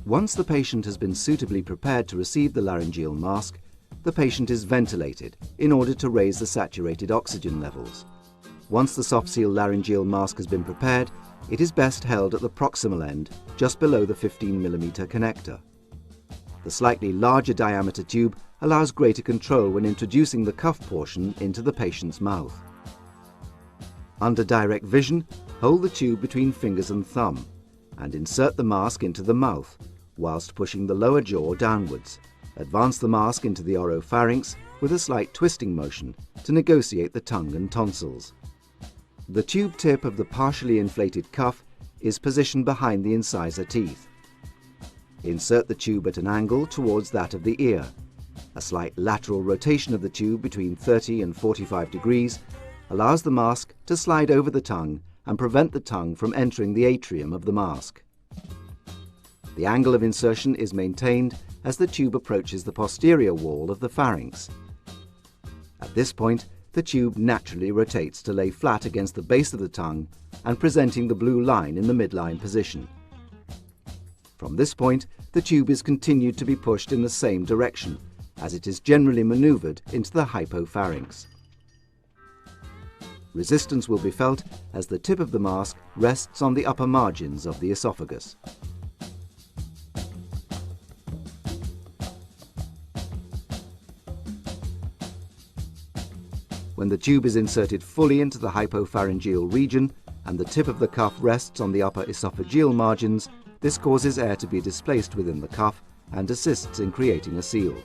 Once the patient has been suitably prepared to receive the laryngeal mask, the patient is ventilated in order to raise the saturated oxygen levels. Once the soft seal laryngeal mask has been prepared, it is best held at the proximal end, just below the 15mm connector. The slightly larger diameter tube allows greater control when introducing the cuff portion into the patient's mouth. Under direct vision, hold the tube between fingers and thumb and insert the mask into the mouth whilst pushing the lower jaw downwards. Advance the mask into the oropharynx with a slight twisting motion to negotiate the tongue and tonsils. The tube tip of the partially inflated cuff is positioned behind the incisor teeth. Insert the tube at an angle towards that of the ear. A slight lateral rotation of the tube between 30 and 45 degrees allows the mask to slide over the tongue and prevent the tongue from entering the atrium of the mask. The angle of insertion is maintained as the tube approaches the posterior wall of the pharynx. At this point, the tube naturally rotates to lay flat against the base of the tongue and presenting the blue line in the midline position. From this point, the tube is continued to be pushed in the same direction, as it is generally maneuvered into the hypopharynx. Resistance will be felt as the tip of the mask rests on the upper margins of the esophagus. When the tube is inserted fully into the hypopharyngeal region and the tip of the cuff rests on the upper esophageal margins, this causes air to be displaced within the cuff and assists in creating a seal.